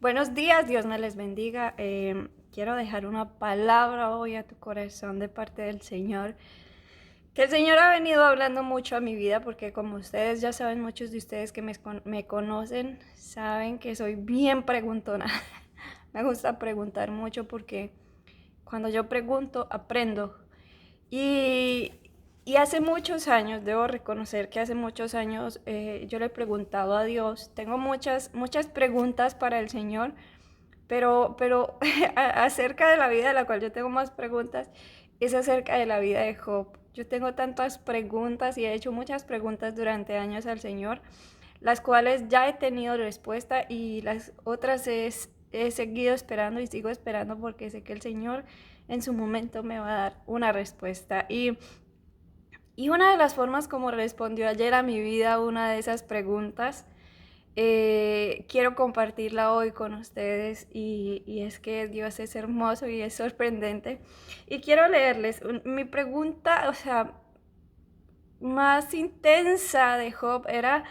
Buenos días, Dios me les bendiga. Quiero dejar una palabra hoy a tu corazón de parte del Señor. Que el Señor ha venido hablando mucho a mi vida porque como ustedes ya saben, muchos de ustedes que me conocen, saben que soy bien preguntona. Me gusta preguntar mucho porque cuando yo pregunto, aprendo. Y, y hace muchos años, debo reconocer que hace muchos años yo le he preguntado a Dios. Tengo muchas preguntas para el Señor, pero acerca de la vida de la cual yo tengo más preguntas es acerca de la vida de Job. Yo tengo tantas preguntas y he hecho muchas preguntas durante años al Señor, las cuales ya he tenido respuesta y las otras he seguido esperando y sigo esperando porque sé que el Señor en su momento me va a dar una respuesta. Y una de las formas como respondió ayer a mi vida una de esas preguntas, quiero compartirla hoy con ustedes y es que Dios es hermoso y es sorprendente. Y quiero leerles mi pregunta, o sea, más intensa de Job era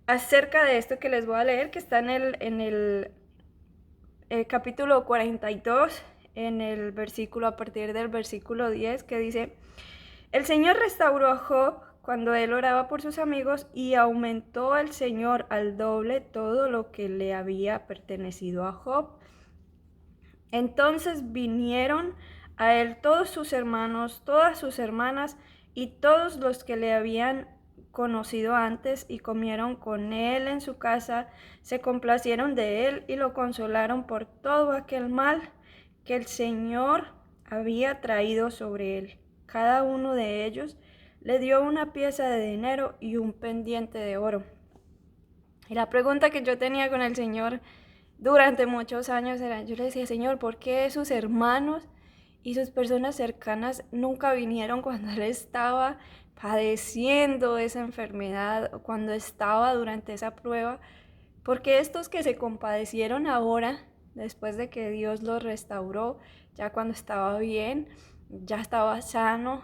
acerca de esto que les voy a leer, que está en el capítulo 42, en el versículo, a partir del versículo 10, que dice: el Señor restauró a Job cuando él oraba por sus amigos y aumentó el Señor al doble todo lo que le había pertenecido a Job. Entonces vinieron a él todos sus hermanos, todas sus hermanas y todos los que le habían conocido antes y comieron con él en su casa, se complacieron de él y lo consolaron por todo aquel mal que el Señor había traído sobre él. Cada uno de ellos le dio una pieza de dinero y un pendiente de oro. Y la pregunta que yo tenía con el Señor durante muchos años era, yo le decía: Señor, ¿por qué sus hermanos y sus personas cercanas nunca vinieron cuando él estaba padeciendo esa enfermedad o cuando estaba durante esa prueba? Porque estos que se compadecieron ahora, después de que Dios los restauró, ya cuando estaba bien, ya estaba sano,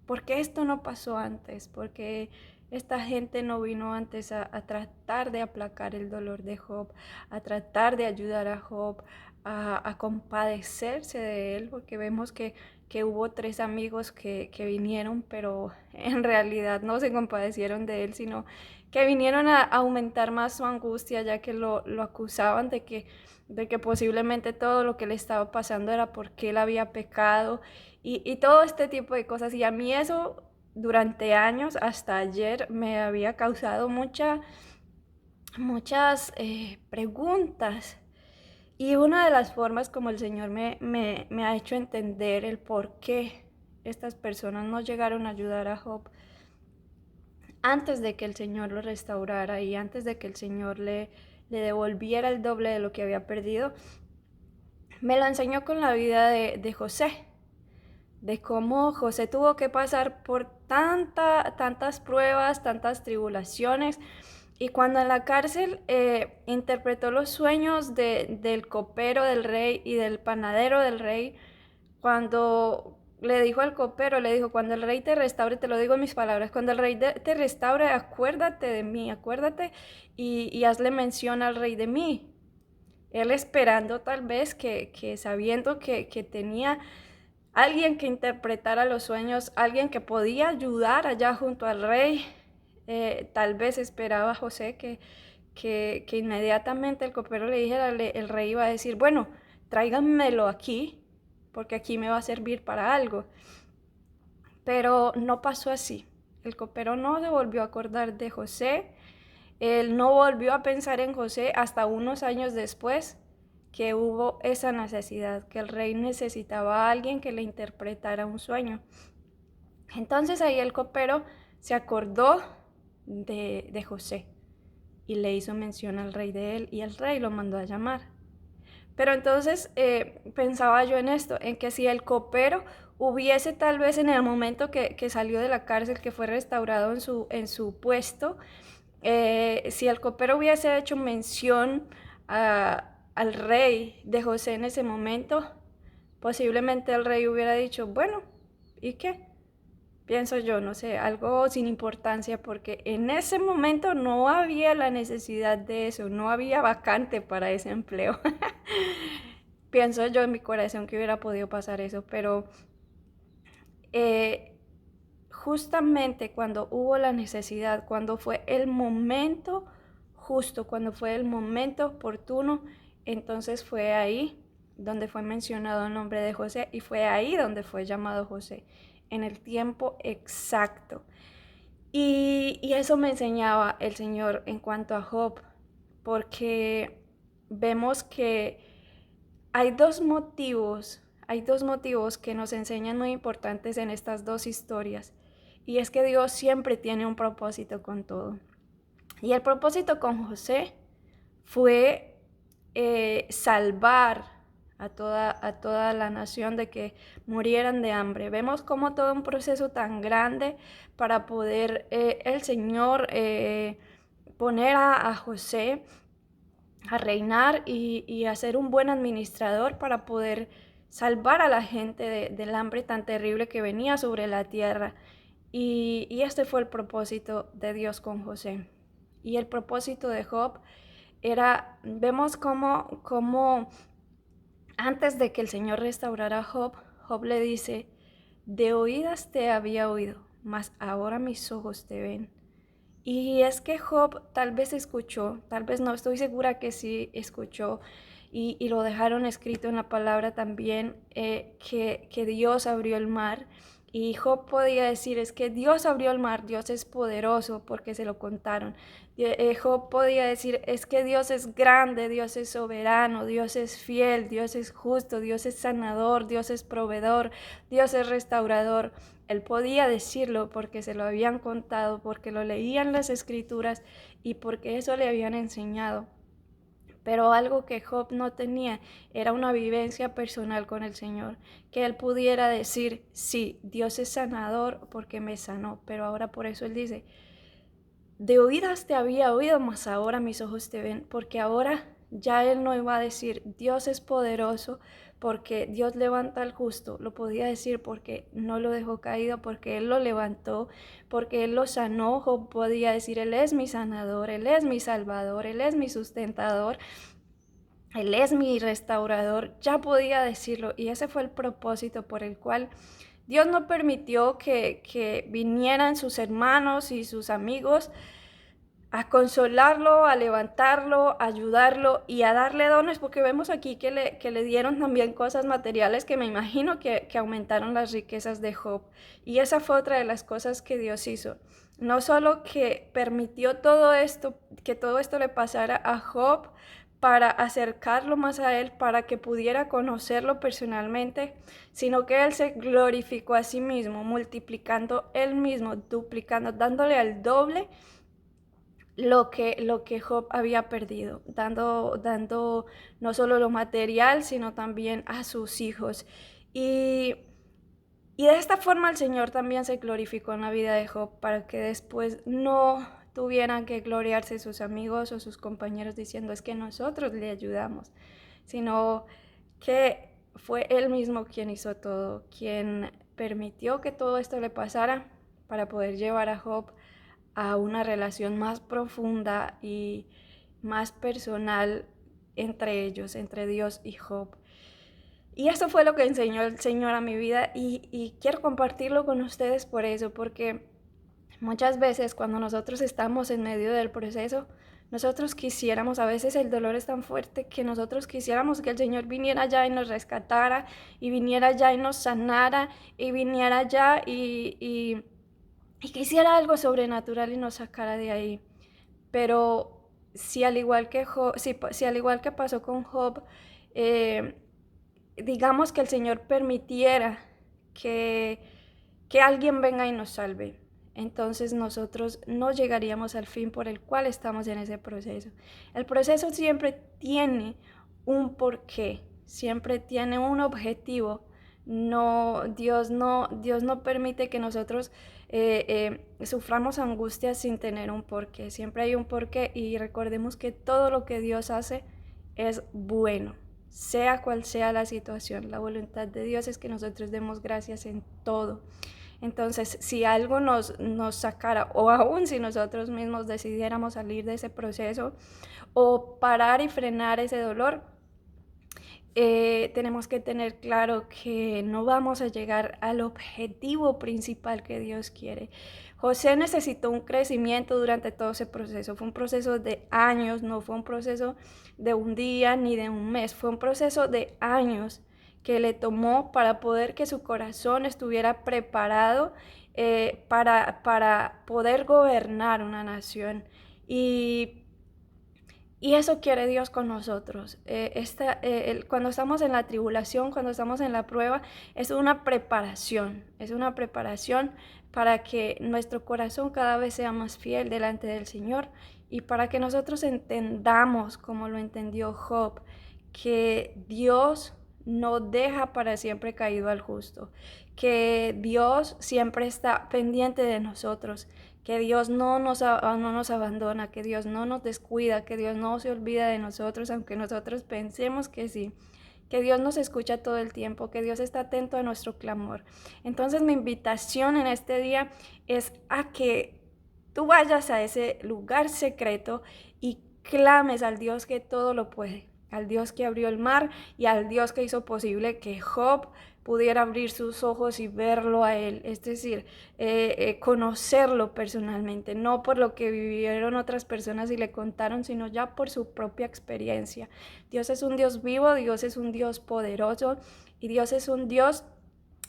¿por qué esto no pasó antes? Porque esta gente no vino antes a tratar de aplacar el dolor de Job, a tratar de ayudar a Job, a compadecerse de él, porque vemos que hubo tres amigos que vinieron, pero en realidad no se compadecieron de él, sino que vinieron a aumentar más su angustia, ya que lo acusaban de que posiblemente todo lo que le estaba pasando era porque él había pecado y todo este tipo de cosas. Y a mí eso durante años, hasta ayer, me había causado muchas preguntas. Y una de las formas como el Señor me ha hecho entender el por qué estas personas no llegaron a ayudar a Job antes de que el Señor lo restaurara y antes de que el Señor le devolviera el doble de lo que había perdido, me lo enseñó con la vida de José, de cómo José tuvo que pasar por tantas pruebas, tantas tribulaciones, y cuando en la cárcel interpretó los sueños del copero del rey y del panadero del rey, cuando le dijo al copero, le dijo: cuando el rey te restaure, te lo digo en mis palabras, cuando el rey te restaure, acuérdate de mí, acuérdate y hazle mención al rey de mí. Él esperando tal vez que sabiendo que tenía alguien que interpretara los sueños, alguien que podía ayudar allá junto al rey, tal vez esperaba José que inmediatamente el copero le dijera, el rey iba a decir: bueno, tráiganmelo aquí, porque aquí me va a servir para algo. Pero no pasó así. El copero no se volvió a acordar de José, él no volvió a pensar en José hasta unos años después que hubo esa necesidad, que el rey necesitaba a alguien que le interpretara un sueño. Entonces ahí el copero se acordó de José y le hizo mención al rey de él y el rey lo mandó a llamar. Pero entonces pensaba yo en esto, en que si el copero hubiese tal vez en el momento que salió de la cárcel, que fue restaurado en su puesto, si el copero hubiese hecho mención al rey de José en ese momento, posiblemente el rey hubiera dicho: bueno, ¿y qué? pienso yo, no sé, algo sin importancia, porque en ese momento no había la necesidad de eso, no había vacante para ese empleo. Pienso yo en mi corazón que hubiera podido pasar eso, pero eh, justamente cuando hubo la necesidad, cuando fue el momento justo, cuando fue el momento oportuno, entonces fue ahí donde fue mencionado el nombre de José y fue ahí donde fue llamado José, en el tiempo exacto. Y eso me enseñaba el Señor en cuanto a Job, porque vemos que hay hay dos motivos que nos enseñan muy importantes en estas dos historias. Y es que Dios siempre tiene un propósito con todo. Y el propósito con José fue salvar a toda la nación de que murieran de hambre. Vemos como todo un proceso tan grande para poder el Señor poner a José a reinar y a ser un buen administrador para poder salvar a la gente del hambre tan terrible que venía sobre la tierra. Y este fue el propósito de Dios con José. Y el propósito de Job era, vemos cómo antes de que el Señor restaurara a Job, Job le dice, de oídas te había oído, mas ahora mis ojos te ven. Y es que Job tal vez escuchó, tal vez no, estoy segura que sí escuchó, y lo dejaron escrito en la palabra también, que Dios abrió el mar. Y Job podía decir, es que Dios abrió el mar, Dios es poderoso porque se lo contaron. Job podía decir, es que Dios es grande, Dios es soberano, Dios es fiel, Dios es justo, Dios es sanador, Dios es proveedor, Dios es restaurador. Él podía decirlo porque se lo habían contado, porque lo leían las escrituras y porque eso le habían enseñado. Pero algo que Job no tenía era una vivencia personal con el Señor, que él pudiera decir, sí, Dios es sanador porque me sanó, pero ahora por eso él dice, de oídas te había oído, mas ahora mis ojos te ven, porque ahora ya él no iba a decir, Dios es poderoso, porque Dios levanta al justo, lo podía decir porque no lo dejó caído, porque él lo levantó, porque él lo sanó. Job podía decir, él es mi sanador, él es mi salvador, él es mi sustentador, él es mi restaurador, ya podía decirlo, y ese fue el propósito por el cual Dios no permitió que vinieran sus hermanos y sus amigos a consolarlo, a levantarlo, a ayudarlo y a darle dones, porque vemos aquí que le dieron también cosas materiales que me imagino que aumentaron las riquezas de Job. Y esa fue otra de las cosas que Dios hizo. No solo que permitió todo esto, que todo esto le pasara a Job para acercarlo más a él, para que pudiera conocerlo personalmente, sino que él se glorificó a sí mismo, multiplicando él mismo, duplicando, dándole al doble lo que Job había perdido, dando no solo lo material, sino también a sus hijos. Y, y de esta forma el Señor también se glorificó en la vida de Job para que después no tuvieran que gloriarse sus amigos o sus compañeros diciendo es que nosotros le ayudamos, sino que fue él mismo quien hizo todo, quien permitió que todo esto le pasara para poder llevar a Job a una relación más profunda y más personal entre ellos, entre Dios y Job. Y eso fue lo que enseñó el Señor a mi vida y quiero compartirlo con ustedes por eso, porque muchas veces cuando nosotros estamos en medio del proceso, nosotros quisiéramos, a veces el dolor es tan fuerte que nosotros quisiéramos que el Señor viniera allá y nos rescatara, y viniera allá y nos sanara, y viniera allá y que hiciera algo sobrenatural y nos sacara de ahí. Pero si al igual que Job, si al igual que pasó con Job, eh, digamos que el Señor permitiera que, que alguien venga y nos salve, entonces nosotros no llegaríamos al fin por el cual estamos en ese proceso. El proceso siempre tiene un porqué, siempre tiene un objetivo. Dios no permite que nosotros suframos angustias sin tener un porqué. Siempre hay un porqué y recordemos que todo lo que Dios hace es bueno, sea cual sea la situación. La voluntad de Dios es que nosotros demos gracias en todo. Entonces, si algo nos sacara, o aún si nosotros mismos decidiéramos salir de ese proceso o parar y frenar ese dolor, tenemos que tener claro que no vamos a llegar al objetivo principal que Dios quiere. José necesitó un crecimiento durante todo ese proceso. Fue un proceso de años, no fue un proceso de un día ni de un mes. Fue un proceso de años que le tomó para poder que su corazón estuviera preparado para poder gobernar una nación. Y eso quiere Dios con nosotros. Cuando estamos en la tribulación, cuando estamos en la prueba, es una preparación para que nuestro corazón cada vez sea más fiel delante del Señor y para que nosotros entendamos, como lo entendió Job, que Dios no deja para siempre caído al justo, que Dios siempre está pendiente de nosotros, que Dios no nos abandona, que Dios no nos descuida, que Dios no se olvida de nosotros, aunque nosotros pensemos que sí, que Dios nos escucha todo el tiempo, que Dios está atento a nuestro clamor. Entonces mi invitación en este día es a que tú vayas a ese lugar secreto y clames al Dios que todo lo puede, al Dios que abrió el mar y al Dios que hizo posible que Job pudiera abrir sus ojos y verlo a él, es decir, conocerlo personalmente, no por lo que vivieron otras personas y le contaron, sino ya por su propia experiencia. Dios es un Dios vivo, Dios es un Dios poderoso y Dios es un Dios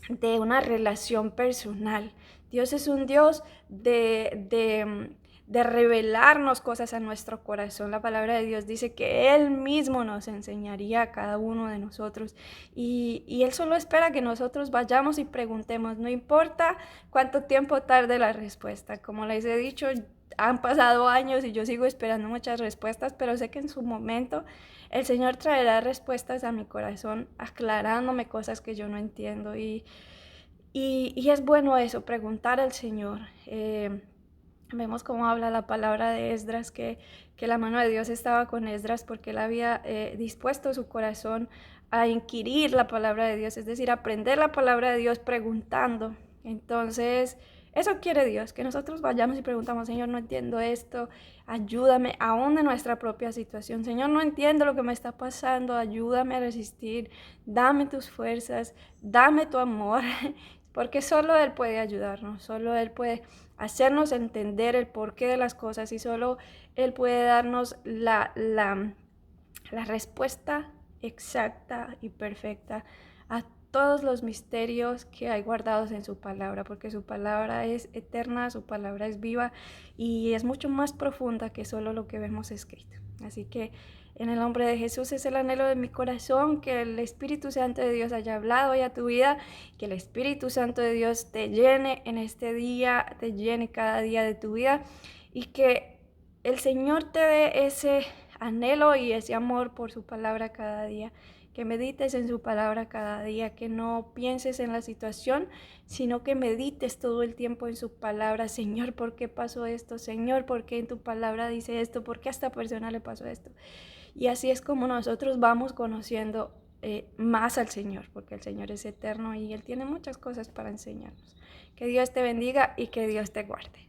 de una relación personal. Dios es un Dios de revelarnos cosas a nuestro corazón. La palabra de Dios dice que Él mismo nos enseñaría a cada uno de nosotros y Él solo espera que nosotros vayamos y preguntemos, no importa cuánto tiempo tarde la respuesta. Como les he dicho, han pasado años y yo sigo esperando muchas respuestas, pero sé que en su momento el Señor traerá respuestas a mi corazón, aclarándome cosas que yo no entiendo y es bueno eso, preguntar al Señor. Vemos cómo habla la palabra de Esdras, que la mano de Dios estaba con Esdras porque él había dispuesto su corazón a inquirir la palabra de Dios, es decir, aprender la palabra de Dios preguntando. Entonces, eso quiere Dios, que nosotros vayamos y preguntamos, Señor, no entiendo esto, ayúdame, aún de nuestra propia situación. Señor, no entiendo lo que me está pasando, ayúdame a resistir, dame tus fuerzas, dame tu amor, porque solo Él puede ayudarnos, solo Él puede hacernos entender el porqué de las cosas y solo Él puede darnos la respuesta exacta y perfecta a todos los misterios que hay guardados en su palabra, porque su palabra es eterna, su palabra es viva y es mucho más profunda que solo lo que vemos escrito. Así que en el nombre de Jesús es el anhelo de mi corazón que el Espíritu Santo de Dios haya hablado hoy a tu vida, que el Espíritu Santo de Dios te llene en este día, te llene cada día de tu vida y que el Señor te dé ese anhelo y ese amor por su palabra cada día, que medites en su palabra cada día, que no pienses en la situación, sino que medites todo el tiempo en su palabra. Señor, ¿por qué pasó esto? Señor, ¿por qué en tu palabra dice esto? ¿Por qué a esta persona le pasó esto? Y así es como nosotros vamos conociendo más al Señor, porque el Señor es eterno y Él tiene muchas cosas para enseñarnos. Que Dios te bendiga y que Dios te guarde.